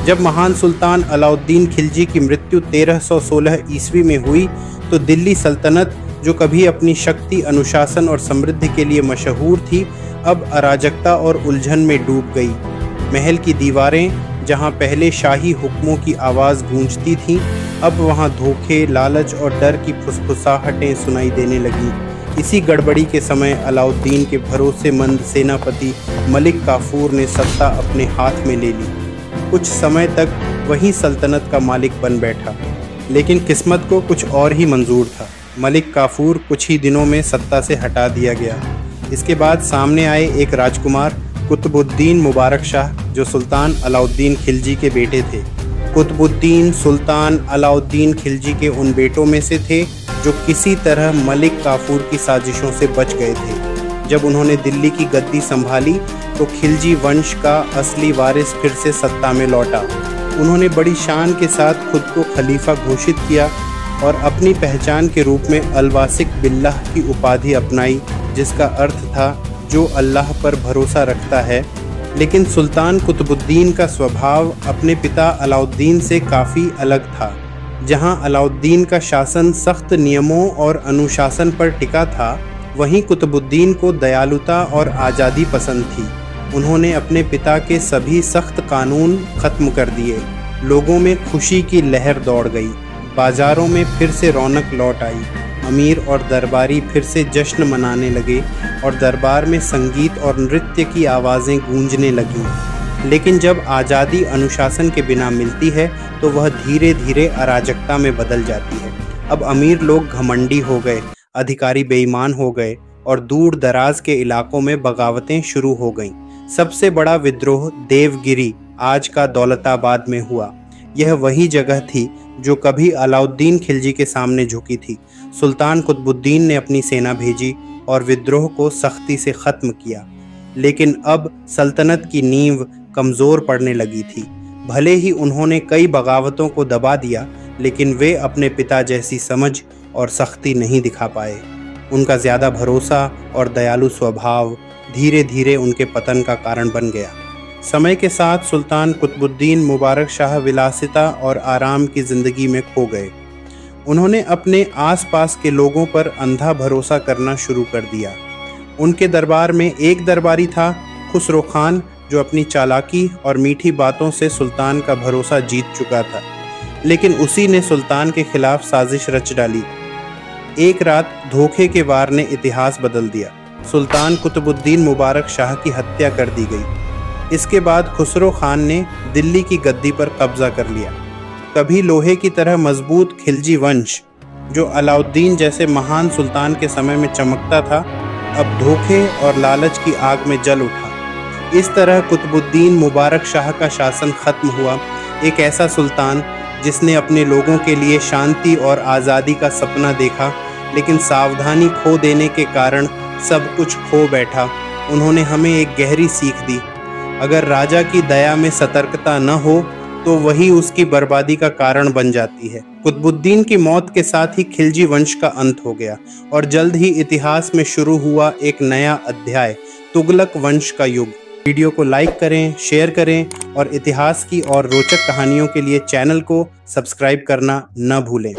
जब महान सुल्तान अलाउद्दीन खिलजी की मृत्यु 1316 ईस्वी में हुई तो दिल्ली सल्तनत, जो कभी अपनी शक्ति, अनुशासन और समृद्धि के लिए मशहूर थी, अब अराजकता और उलझन में डूब गई। महल की दीवारें, जहां पहले शाही हुक्मों की आवाज़ गूंजती थीं, अब वहां धोखे, लालच और डर की फुसफुसाहटें सुनाई देने लगीं। इसी गड़बड़ी के समय अलाउद्दीन के भरोसेमंद सेनापति मलिक काफूर ने सत्ता अपने हाथ में ले ली। कुछ समय तक वही सल्तनत का मालिक बन बैठा, लेकिन किस्मत को कुछ और ही मंजूर था। मलिक काफूर कुछ ही दिनों में सत्ता से हटा दिया गया। इसके बाद सामने आए एक राजकुमार कुतुबुद्दीन मुबारक शाह, जो सुल्तान अलाउद्दीन खिलजी के बेटे थे। कुतुबुद्दीन सुल्तान अलाउद्दीन खिलजी के उन बेटों में से थे जो किसी तरह मलिक काफूर की साजिशों से बच गए थे। जब उन्होंने दिल्ली की गद्दी संभाली तो खिलजी वंश का असली वारिस फिर से सत्ता में लौटा। उन्होंने बड़ी शान के साथ खुद को खलीफा घोषित किया और अपनी पहचान के रूप में अलवासिक बिल्लाह की उपाधि अपनाई, जिसका अर्थ था जो अल्लाह पर भरोसा रखता है। लेकिन सुल्तान कुतुबुद्दीन का स्वभाव अपने पिता अलाउद्दीन से काफ़ी अलग था। जहां अलाउद्दीन का शासन सख्त नियमों और अनुशासन पर टिका था, वहीं कुतुबुद्दीन को दयालुता और आज़ादी पसंद थी। उन्होंने अपने पिता के सभी सख्त कानून ख़त्म कर दिए। लोगों में खुशी की लहर दौड़ गई। बाज़ारों में फिर से रौनक लौट आई। अमीर और दरबारी फिर से जश्न मनाने लगे और दरबार में संगीत और नृत्य की आवाज़ें गूंजने लगीं। लेकिन जब आज़ादी अनुशासन के बिना मिलती है तो वह धीरे धीरे अराजकता में बदल जाती है। अब अमीर लोग घमंडी हो गए, अधिकारी बेईमान हो गए और दूर दराज के इलाकों में बगावतें शुरू हो गईं। सबसे बड़ा विद्रोह देवगिरी, आज का दौलताबाद में हुआ। यह वही जगह थी जो कभी अलाउद्दीन खिलजी के सामने झुकी थी। सुल्तान कुतुबुद्दीन ने अपनी सेना भेजी और विद्रोह को सख्ती से ख़त्म किया। लेकिन अब सल्तनत की नींव कमज़ोर पड़ने लगी थी। भले ही उन्होंने कई बगावतों को दबा दिया, लेकिन वे अपने पिता जैसी समझ और सख्ती नहीं दिखा पाए। उनका ज़्यादा भरोसा और दयालु स्वभाव धीरे धीरे उनके पतन का कारण बन गया। समय के साथ सुल्तान कुतुबुद्दीन मुबारक शाह विलासिता और आराम की ज़िंदगी में खो गए। उन्होंने अपने आसपास के लोगों पर अंधा भरोसा करना शुरू कर दिया। उनके दरबार में एक दरबारी था, खुसरो खान, जो अपनी चालाकी और मीठी बातों से सुल्तान का भरोसा जीत चुका था। लेकिन उसी ने सुल्तान के खिलाफ साजिश रच डाली। एक रात धोखे के वार ने इतिहास बदल दिया। सुल्तान कुतुबुद्दीन मुबारक शाह की हत्या कर दी गई। इसके बाद खुसरो खान ने दिल्ली की गद्दी पर कब्जा कर लिया। कभी लोहे की तरह मजबूत खिलजी वंश, जो अलाउद्दीन जैसे महान सुल्तान के समय में चमकता था, अब धोखे और लालच की आग में जल उठा। इस तरह कुतुबुद्दीन मुबारक शाह का शासन खत्म हुआ। एक ऐसा सुल्तान जिसने अपने लोगों के लिए शांति और आज़ादी का सपना देखा, लेकिन सावधानी खो देने के कारण सब कुछ खो बैठा। उन्होंने हमें एक गहरी सीख दी। अगर राजा की दया में सतर्कता न हो तो वही उसकी बर्बादी का कारण बन जाती है। कुतुबुद्दीन की मौत के साथ ही खिलजी वंश का अंत हो गया और जल्द ही इतिहास में शुरू हुआ एक नया अध्याय, तुगलक वंश का युग। वीडियो को लाइक करें, शेयर करें और इतिहास की और रोचक कहानियों के लिए चैनल को सब्सक्राइब करना न भूलें।